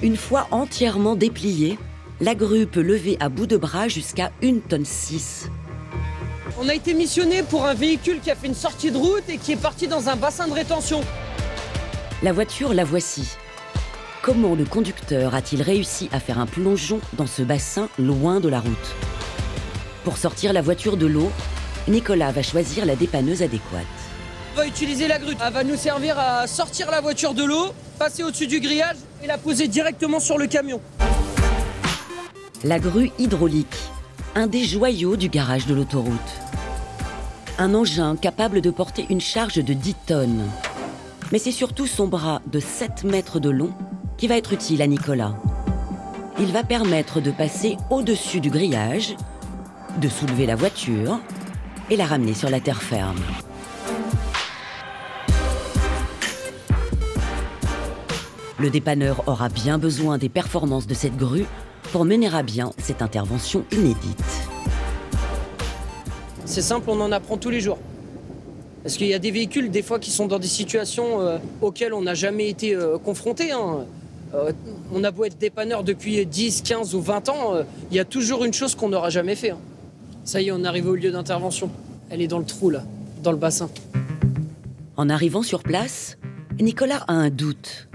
Une fois entièrement dépliée, la grue peut lever à bout de bras jusqu'à 1,6 tonne. On a été missionné pour un véhicule qui a fait une sortie de route et qui est parti dans un bassin de rétention. La voiture, la voici. Comment le conducteur a-t-il réussi à faire un plongeon dans ce bassin loin de la route? Pour sortir la voiture de l'eau, Nicolas va choisir la dépanneuse adéquate. On va utiliser la grue. Elle va nous servir à sortir la voiture de l'eau, passer au-dessus du grillage et la poser directement sur le camion. La grue hydraulique, un des joyaux du garage de l'autoroute. Un engin capable de porter une charge de 10 tonnes. Mais c'est surtout son bras de 7 mètres de long qui va être utile à Nicolas. Il va permettre de passer au-dessus du grillage, de soulever la voiture et la ramener sur la terre ferme. Le dépanneur aura bien besoin des performances de cette grue pour mener à bien cette intervention inédite. C'est simple, on en apprend tous les jours. Parce qu'il y a des véhicules, des fois, qui sont dans des situations auxquelles on n'a jamais été confronté. On a beau être dépanneur depuis 10, 15 ou 20 ans, il y a toujours une chose qu'on n'aura jamais fait. Ça y est, on est arrivé au lieu d'intervention. Elle est dans le trou, là, dans le bassin. En arrivant sur place, Nicolas a un doute.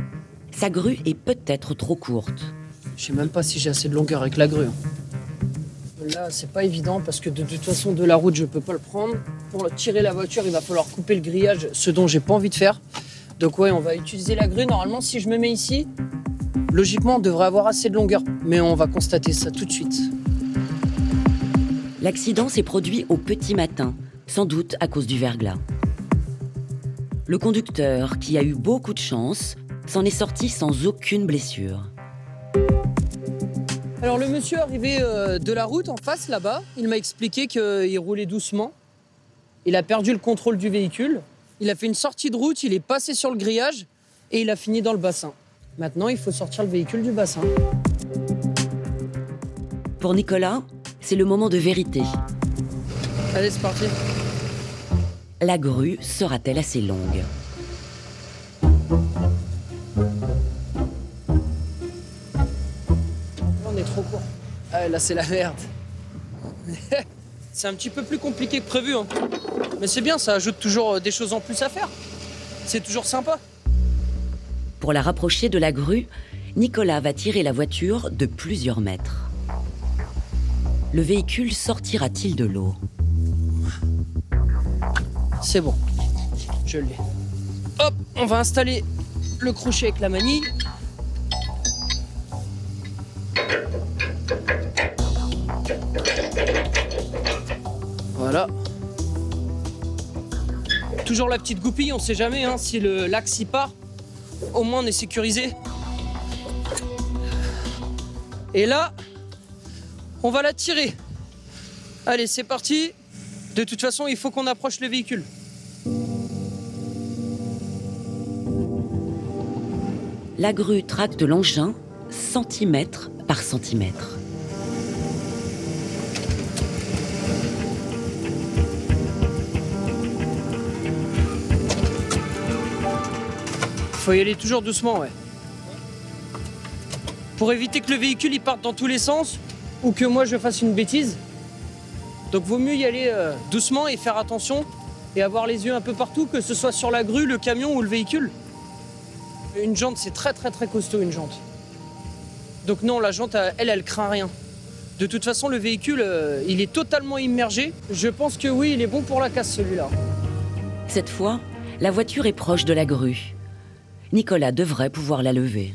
Sa grue est peut-être trop courte. Je sais même pas si j'ai assez de longueur avec la grue. Là, c'est pas évident parce que de toute façon, de la route, je peux pas le prendre. Pour tirer la voiture, il va falloir couper le grillage, ce dont j'ai pas envie de faire. Donc ouais, on va utiliser la grue. Normalement, si je me mets ici, logiquement, on devrait avoir assez de longueur. Mais on va constater ça tout de suite. L'accident s'est produit au petit matin, sans doute à cause du verglas. Le conducteur, qui a eu beaucoup de chance, s'en est sorti sans aucune blessure. Alors le monsieur arrivé de la route en face là-bas, il m'a expliqué qu'il roulait doucement. Il a perdu le contrôle du véhicule. Il a fait une sortie de route, il est passé sur le grillage et il a fini dans le bassin. Maintenant, il faut sortir le véhicule du bassin. Pour Nicolas, c'est le moment de vérité. Allez, c'est parti. La grue sera-t-elle assez longue? On est trop court. Ah, là, c'est la merde. C'est un petit peu plus compliqué que prévu. Mais c'est bien, ça ajoute toujours des choses en plus à faire. C'est toujours sympa. Pour la rapprocher de la grue, Nicolas va tirer la voiture de plusieurs mètres. Le véhicule sortira-t-il de l'eau? C'est bon, je l'ai. Hop, on va installer le crochet avec la manille. Voilà. Toujours la petite goupille, on sait jamais si l'axe y part. Au moins on est sécurisé. Et là, on va la tirer. Allez, c'est parti. De toute façon, il faut qu'on approche le véhicule. La grue tracte l'engin centimètre par centimètre. Faut y aller toujours doucement, ouais. Pour éviter que le véhicule il parte dans tous les sens ou que moi je fasse une bêtise. Donc vaut mieux y aller doucement et faire attention et avoir les yeux un peu partout, que ce soit sur la grue, le camion ou le véhicule. Une jante, c'est très costaud, une jante. Donc non, la jante, elle craint rien. De toute façon, le véhicule, il est totalement immergé. Je pense que oui, il est bon pour la casse, celui-là. Cette fois, la voiture est proche de la grue. Nicolas devrait pouvoir la lever.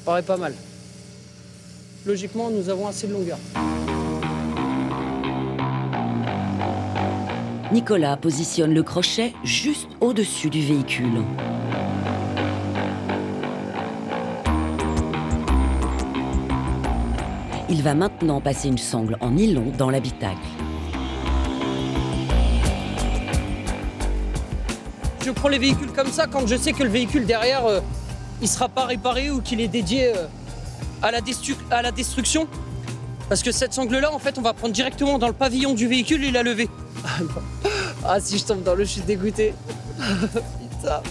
Paraît pas mal. Logiquement, nous avons assez de longueur. Nicolas positionne le crochet juste au-dessus du véhicule. Il va maintenant passer une sangle en nylon dans l'habitacle. Je prends les véhicules comme ça quand je sais que le véhicule derrière, il ne sera pas réparé ou qu'il est dédié à la destruction. Parce que cette sangle-là, en fait, on va prendre directement dans le pavillon du véhicule et la lever. Ah, si je tombe dans l'eau, je suis dégoûté. putain.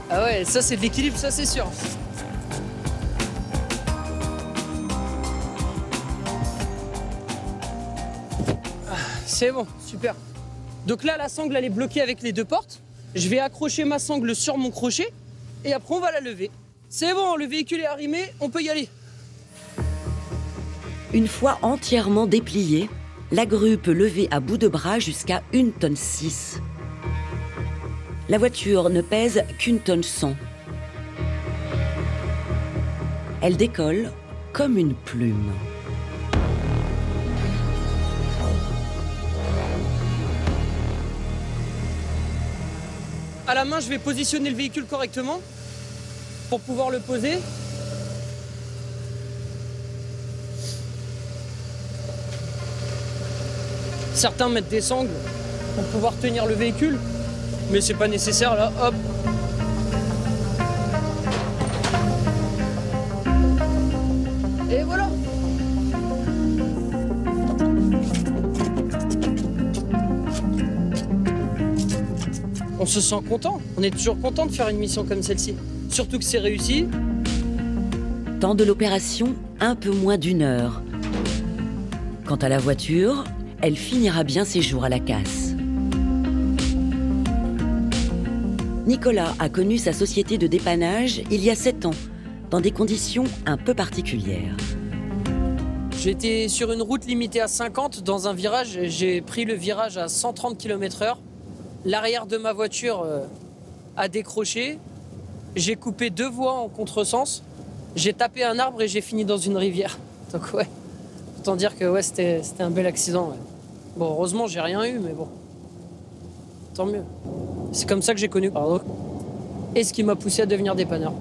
Ah ouais, ça c'est de l'équilibre, ça c'est sûr. C'est bon, super. Donc là, la sangle, elle est bloquée avec les deux portes. Je vais accrocher ma sangle sur mon crochet et après, on va la lever. C'est bon, le véhicule est arrimé, on peut y aller. Une fois entièrement dépliée, la grue peut lever à bout de bras jusqu'à 1,6 tonne. La voiture ne pèse qu'1 tonne 100. Elle décolle comme une plume. À la main, je vais positionner le véhicule correctement pour pouvoir le poser. Certains mettent des sangles pour pouvoir tenir le véhicule, mais c'est pas nécessaire là, hop. Et voilà. On se sent content, on est toujours content de faire une mission comme celle-ci. Surtout que c'est réussi. Temps de l'opération, un peu moins d'1 heure. Quant à la voiture, elle finira bien ses jours à la casse. Nicolas a connu sa société de dépannage il y a 7 ans, dans des conditions un peu particulières. J'étais sur une route limitée à 50, dans un virage, j'ai pris le virage à 130 km/h. L'arrière de ma voiture a décroché. J'ai coupé 2 voies en contresens. J'ai tapé un arbre et j'ai fini dans une rivière. Donc ouais, autant dire que ouais, c'était un bel accident. Ouais. Bon, heureusement, j'ai rien eu, mais bon. Tant mieux. C'est comme ça que j'ai connu Pardon. Et ce qui m'a poussé à devenir dépanneur.